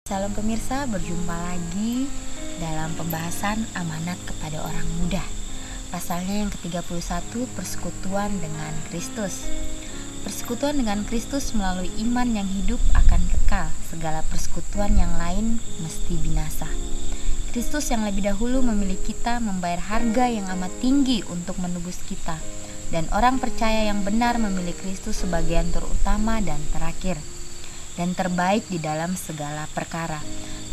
Salam pemirsa, berjumpa lagi dalam pembahasan amanat kepada orang muda. Pasalnya yang ke-31, persekutuan dengan Kristus. Persekutuan dengan Kristus melalui iman yang hidup akan kekal. Segala persekutuan yang lain mesti binasa. Kristus yang lebih dahulu memilih kita membayar harga yang amat tinggi untuk menebus kita. Dan orang percaya yang benar memilih Kristus sebagai yang terutama dan terakhir dan terbaik di dalam segala perkara.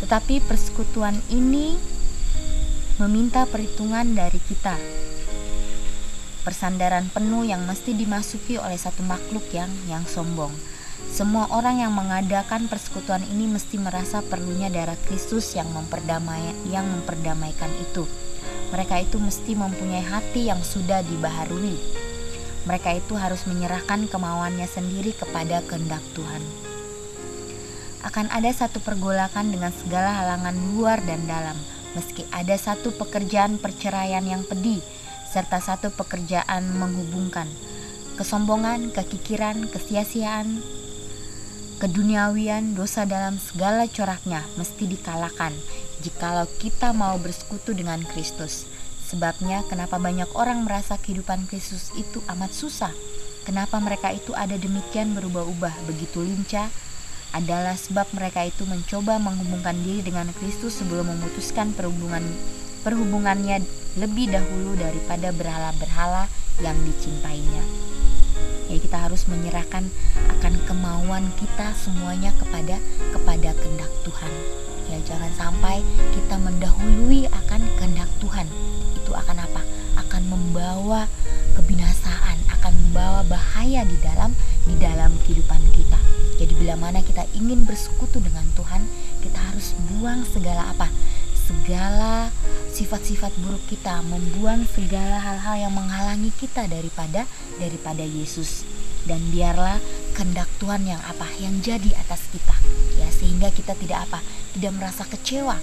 Tetapi persekutuan ini meminta perhitungan dari kita. Persandaran penuh yang mesti dimasuki oleh satu makhluk yang sombong. Semua orang yang mengadakan persekutuan ini mesti merasa perlunya darah Kristus yang memperdamaikan itu. Mereka itu mesti mempunyai hati yang sudah dibaharui. Mereka itu harus menyerahkan kemauannya sendiri kepada kehendak Tuhan. Akan ada satu pergolakan dengan segala halangan luar dan dalam, meski ada satu pekerjaan perceraian yang pedih, serta satu pekerjaan menghubungkan. Kesombongan, kekikiran, kesia-siaan, keduniawian, dosa dalam segala coraknya mesti dikalahkan jikalau kita mau bersekutu dengan Kristus. Sebabnya kenapa banyak orang merasa kehidupan Kristus itu amat susah? Kenapa mereka itu ada demikian berubah-ubah, begitu lincah? Adalah sebab mereka itu mencoba menghubungkan diri dengan Kristus sebelum memutuskan perhubungannya lebih dahulu daripada berhala-berhala yang dicintainya. Jadi kita harus menyerahkan akan kemauan kita semuanya kepada kehendak Tuhan. Ya, jangan sampai kita mendahului akan kehendak Tuhan. Itu akan apa? Akan membawa kebinasaan, akan membawa bahaya di dalam kehidupan kita. Jadi bila mana kita ingin bersekutu dengan Tuhan, kita harus buang segala apa? Segala sifat-sifat buruk kita, membuang segala hal-hal yang menghalangi kita daripada Yesus. Dan biarlah kehendak Tuhan yang apa? Yang jadi atas kita. Ya, sehingga kita tidak merasa kecewa.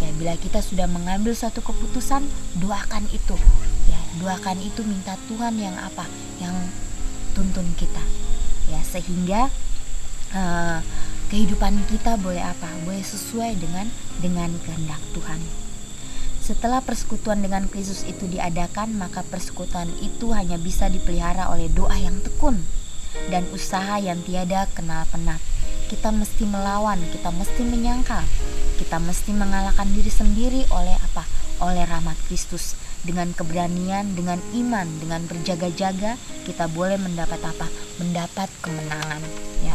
Ya, bila kita sudah mengambil suatu keputusan, doakan itu. Ya, doakan itu, minta Tuhan yang apa? Yang tuntun kita. Ya, sehingga kehidupan kita boleh sesuai dengan kehendak Tuhan. Setelah persekutuan dengan Kristus itu diadakan, maka persekutuan itu hanya bisa dipelihara oleh doa yang tekun dan usaha yang tiada kenal penat. Kita mesti melawan, kita mesti menyangkal, kita mesti mengalahkan diri sendiri oleh rahmat Kristus. Dengan keberanian, dengan iman, dengan berjaga-jaga, kita boleh mendapat mendapat kemenangan. Ya.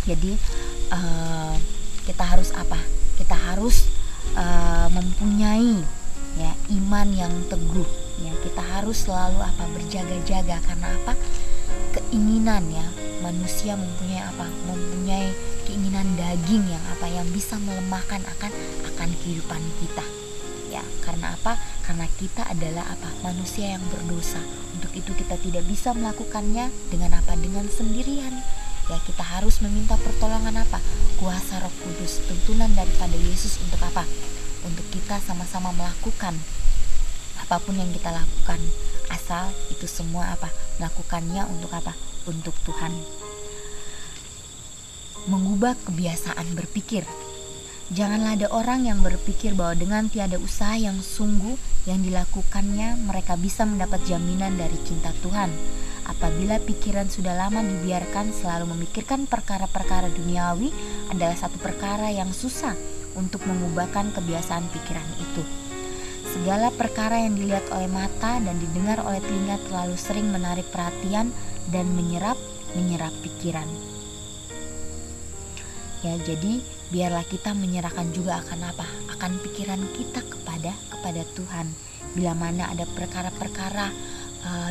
Jadi kita harus Kita harus mempunyai ya iman yang teguh. Ya, kita harus selalu berjaga-jaga karena keinginan ya manusia mempunyai keinginan daging yang bisa melemahkan akan kehidupan kita. Ya, karena karena kita adalah manusia yang berdosa. Untuk itu kita tidak bisa melakukannya dengan sendirian. Ya, kita harus meminta pertolongan kuasa Roh Kudus, tuntunan daripada Yesus untuk untuk kita sama-sama melakukan apapun yang kita lakukan, asal itu semua melakukannya untuk Tuhan. Mengubah kebiasaan berpikir. Janganlah ada orang yang berpikir bahwa dengan tiada usaha yang sungguh yang dilakukannya mereka bisa mendapat jaminan dari cinta Tuhan. Apabila pikiran sudah lama dibiarkan selalu memikirkan perkara-perkara duniawi adalah satu perkara yang susah untuk mengubahkan kebiasaan pikiran itu. Segala perkara yang dilihat oleh mata dan didengar oleh telinga terlalu sering menarik perhatian dan menyerap pikiran. Ya, jadi biarlah kita menyerahkan juga akan pikiran kita kepada Tuhan. Bila mana ada perkara-perkara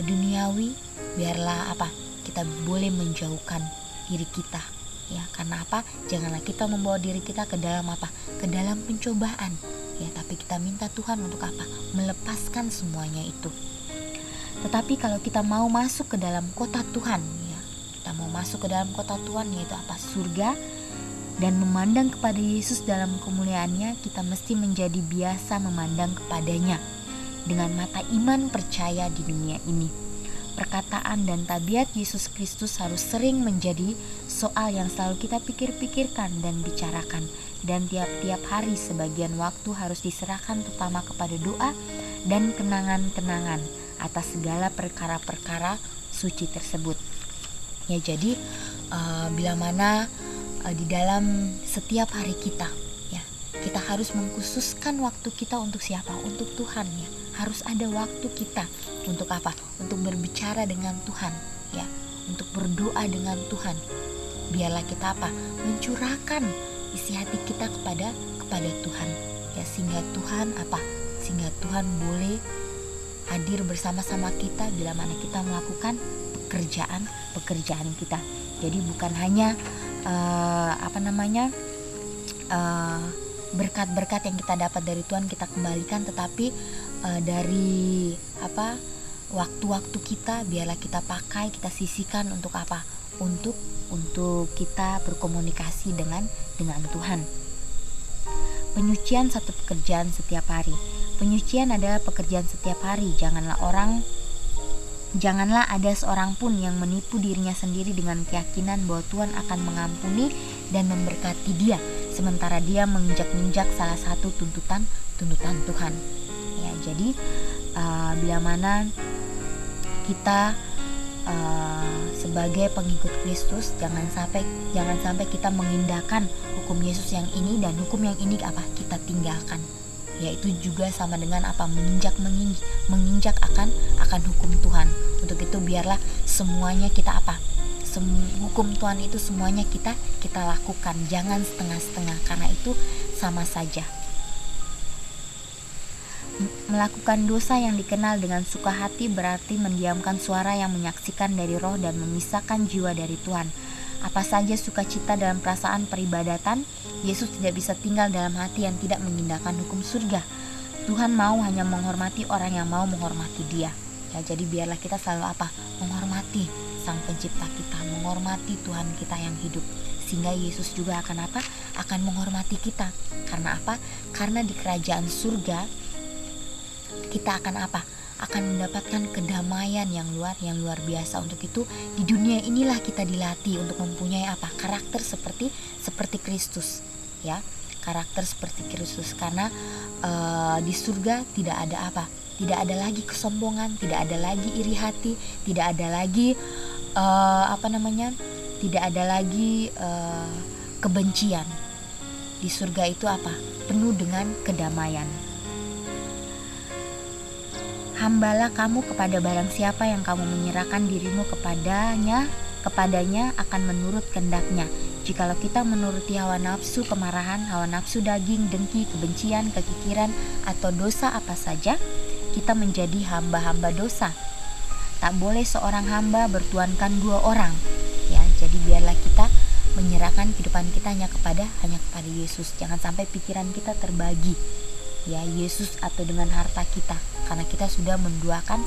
duniawi, biarlah kita boleh menjauhkan diri kita. Ya, karena janganlah kita membawa diri kita ke dalam ke dalam pencobaan. Ya, tapi kita minta Tuhan untuk melepaskan semuanya itu. Tetapi kalau kita mau masuk ke dalam kota Tuhan, ya, kita mau masuk ke dalam kota Tuhan, yaitu surga, dan memandang kepada Yesus dalam kemuliaannya, kita mesti menjadi biasa memandang kepadanya dengan mata iman percaya di dunia ini. perkataan dan tabiat Yesus Kristus harus sering menjadi soal yang selalu kita pikir-pikirkan dan bicarakan. Dan tiap-tiap hari sebagian waktu harus diserahkan terutama kepada doa dan kenangan-kenangan atas segala perkara-perkara suci tersebut. Ya, jadi bila mana di dalam setiap hari kita, ya, kita harus mengkhususkan waktu kita untuk siapa? Untuk Tuhan, ya. Harus ada waktu kita untuk apa? Untuk berbicara dengan Tuhan, ya, untuk berdoa dengan Tuhan. Biarlah kita apa? Mencurahkan isi hati kita kepada Tuhan, ya, sehingga Tuhan apa? Sehingga Tuhan boleh hadir bersama-sama kita bila mana kita melakukan pekerjaan kita. Jadi bukan hanya berkat-berkat yang kita dapat dari Tuhan kita kembalikan, tetapi dari waktu-waktu kita biarlah kita pakai, kita sisihkan untuk apa? Untuk kita berkomunikasi dengan Tuhan. Penyucian satu pekerjaan setiap hari. Penyucian adalah pekerjaan setiap hari. Janganlah ada seorang pun yang menipu dirinya sendiri dengan keyakinan bahwa Tuhan akan mengampuni dan memberkati dia, sementara dia menginjak-injak salah satu tuntutan Tuhan. Ya, jadi bila mana kita sebagai pengikut Kristus, jangan sampai kita mengindahkan hukum Yesus yang ini dan hukum yang ini kita tinggalkan. Yaitu juga sama dengan menginjak akan hukum Tuhan. Untuk itu biarlah semuanya kita hukum Tuhan itu semuanya kita lakukan, jangan setengah-setengah, karena itu sama saja. Melakukan dosa yang dikenal dengan suka hati berarti mendiamkan suara yang menyaksikan dari roh dan memisahkan jiwa dari Tuhan. Apa saja sukacita dalam perasaan peribadatan, Yesus tidak bisa tinggal dalam hati yang tidak mengindahkan hukum surga. Tuhan mau hanya menghormati orang yang mau menghormati Dia. Ya, jadi biarlah kita selalu menghormati Sang Pencipta kita, menghormati Tuhan kita yang hidup. Sehingga Yesus juga akan menghormati kita. Karena apa? Karena di kerajaan surga kita akan mendapatkan kedamaian yang luar biasa. Untuk itu di dunia inilah kita dilatih untuk mempunyai karakter seperti Kristus, ya, karakter seperti Kristus. Karena di surga tidak ada lagi kesombongan, tidak ada lagi iri hati, tidak ada lagi tidak ada lagi kebencian. Di surga itu penuh dengan kedamaian. Hambalah kamu kepada barang siapa yang kamu menyerahkan dirimu kepadanya akan menurut kehendaknya. Jikalau kita menuruti hawa nafsu, kemarahan, hawa nafsu daging, dengki, kebencian, kekikiran, atau dosa apa saja, kita menjadi hamba-hamba dosa. Tak boleh seorang hamba bertuankan dua orang. Ya, jadi biarlah kita menyerahkan kehidupan kita hanya kepada Yesus. Jangan sampai pikiran kita terbagi, ya, Yesus atau dengan harta kita, karena kita sudah menduakan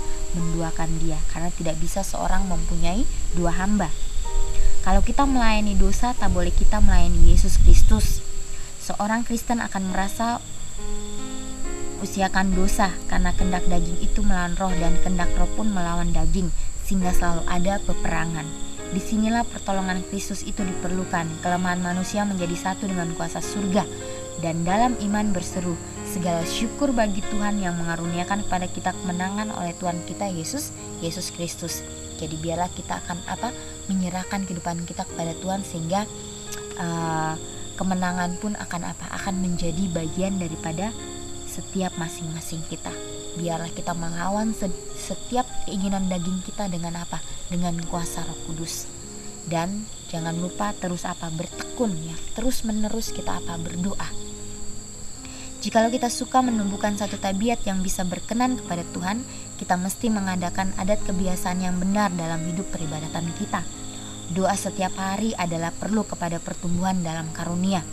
Dia. Karena tidak bisa seorang mempunyai dua hamba. Kalau kita melayani dosa, tak boleh kita melayani Yesus Kristus. Seorang Kristen akan merasa usiakan dosa, karena kehendak daging itu melawan roh dan kehendak roh pun melawan daging, sehingga selalu ada peperangan. Disinilah pertolongan Kristus itu diperlukan. Kelemahan manusia menjadi satu dengan kuasa surga, dan dalam iman berseru, segala syukur bagi Tuhan yang mengaruniakan kepada kita kemenangan oleh Tuhan kita Yesus Kristus. Jadi biarlah kita akan menyerahkan kehidupan kita kepada Tuhan, sehingga kemenangan pun akan menjadi bagian daripada setiap masing-masing kita. Biarlah kita melawan setiap keinginan daging kita dengan dengan kuasa Roh Kudus. Dan jangan lupa terus bertekun, ya, terus menerus kita berdoa. Jikalau kita suka menumbuhkan satu tabiat yang bisa berkenan kepada Tuhan, kita mesti mengadakan adat kebiasaan yang benar dalam hidup peribadatan kita. Doa setiap hari adalah perlu kepada pertumbuhan dalam karunia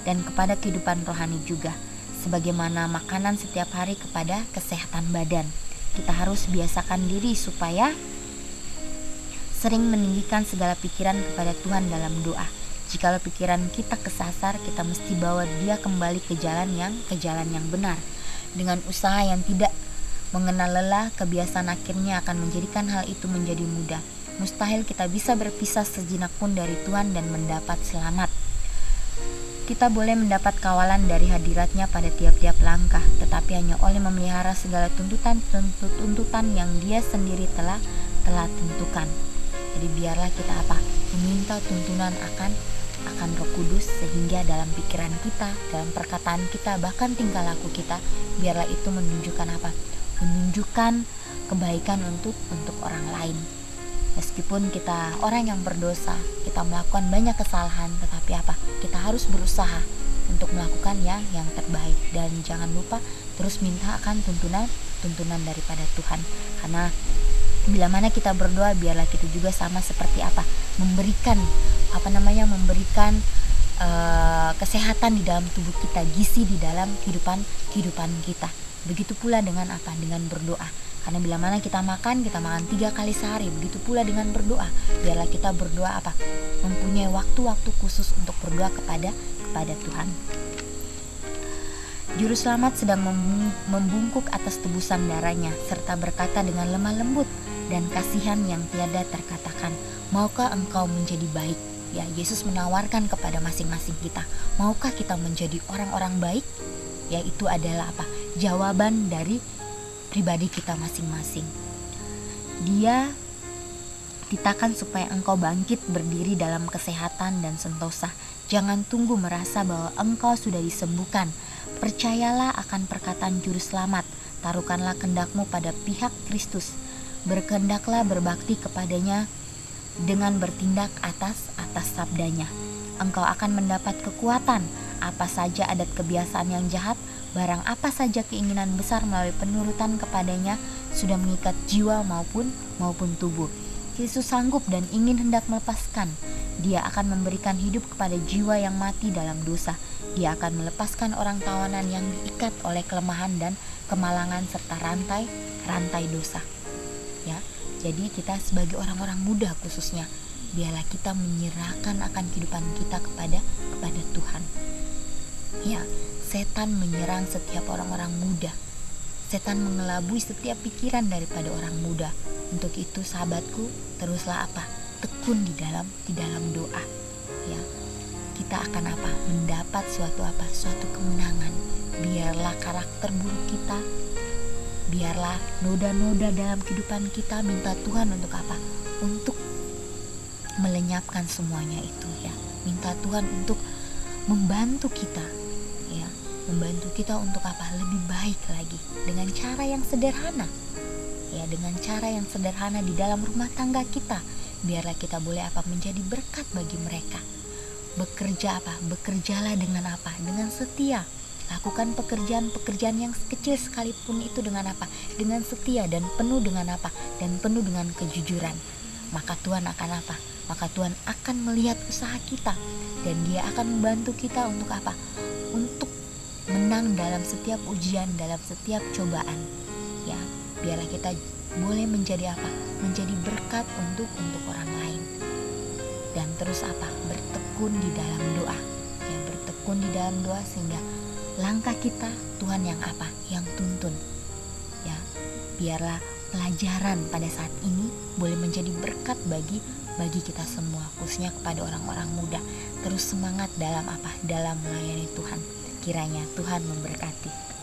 dan kepada kehidupan rohani juga. Sebagaimana makanan setiap hari kepada kesehatan badan, kita harus biasakan diri supaya sering meninggikan segala pikiran kepada Tuhan dalam doa. Jikalau pikiran kita kesasar, kita mesti bawa dia kembali ke jalan yang benar. Dengan usaha yang tidak Mengenal lelah, kebiasaan akhirnya akan menjadikan hal itu menjadi mudah. Mustahil kita bisa berpisah sejenak pun dari Tuhan dan mendapat selamat. Kita boleh mendapat kawalan dari hadiratnya pada tiap-tiap langkah, tetapi hanya oleh memelihara segala tuntutan yang Dia sendiri telah tentukan. Jadi biarlah kita meminta tuntunan akan Roh Kudus, sehingga dalam pikiran kita, dalam perkataan kita, bahkan tingkah laku kita, biarlah itu menunjukkan menunjukkan kebaikan untuk orang lain. Meskipun kita orang yang berdosa, kita melakukan banyak kesalahan, tetapi kita harus berusaha untuk melakukan yang terbaik, dan jangan lupa terus minta akan tuntunan daripada Tuhan. Karena bila mana kita berdoa, biarlah kita juga sama seperti memberikan kesehatan di dalam tubuh kita, gizi di dalam kehidupan kita. Begitu pula dengan berdoa. Karena bila mana kita makan 3 kali sehari, begitu pula dengan berdoa. Biarlah kita berdoa mempunyai waktu-waktu khusus untuk berdoa kepada Tuhan. Juru selamat sedang membungkuk atas tebusan darahnya, serta berkata dengan lemah lembut dan kasihan yang tiada terkatakan, maukah engkau menjadi baik? Ya, Yesus menawarkan kepada masing-masing kita, maukah kita menjadi orang-orang baik? Ya, itu adalah jawaban dari pribadi kita masing-masing. Dia titahkan supaya engkau bangkit berdiri dalam kesehatan dan sentosa. Jangan tunggu merasa bahwa engkau sudah disembuhkan. Percayalah akan perkataan Juru Selamat. Taruhkanlah kendakmu pada pihak Kristus. Berkehendaklah berbakti kepadanya dengan bertindak atas sabdanya. Engkau akan mendapat kekuatan. Apa saja adat kebiasaan yang jahat, barang apa saja keinginan besar melalui penurutan kepadanya sudah mengikat jiwa maupun tubuh. Yesus sanggup dan ingin hendak melepaskan. Dia akan memberikan hidup kepada jiwa yang mati dalam dosa. Dia akan melepaskan orang tawanan yang diikat oleh kelemahan dan kemalangan serta rantai dosa. Ya, jadi kita sebagai orang-orang muda khususnya, biarlah kita menyerahkan akan kehidupan kita kepada Tuhan. Ya, setan menyerang setiap orang-orang muda. Setan mengelabui setiap pikiran daripada orang muda. Untuk itu sahabatku, teruslah tekun di dalam doa. Ya, kita akan mendapat suatu kemenangan. Biarlah karakter buruk kita, biarlah noda-noda dalam kehidupan kita, minta Tuhan untuk untuk melenyapkan semuanya itu, ya. Minta Tuhan untuk membantu kita, ya, membantu kita untuk lebih baik lagi dengan cara yang sederhana, ya, dengan cara yang sederhana di dalam rumah tangga kita. Biarlah kita boleh menjadi berkat bagi mereka. Bekerjalah dengan dengan setia. Lakukan pekerjaan yang kecil sekalipun itu dengan dengan setia dan penuh dengan dan penuh dengan kejujuran. Maka Tuhan akan maka Tuhan akan melihat usaha kita, dan Dia akan membantu kita untuk untuk menang dalam setiap ujian, dalam setiap cobaan. Ya, biarlah kita boleh menjadi menjadi berkat untuk orang lain. Dan terus bertekun di dalam doa. Ya, bertekun di dalam doa sehingga langkah kita Tuhan yang tuntun. Ya, biarlah pelajaran pada saat ini boleh menjadi berkat bagi kita semua, khususnya kepada orang-orang muda. Terus semangat dalam melayani Tuhan. Kiranya Tuhan memberkati.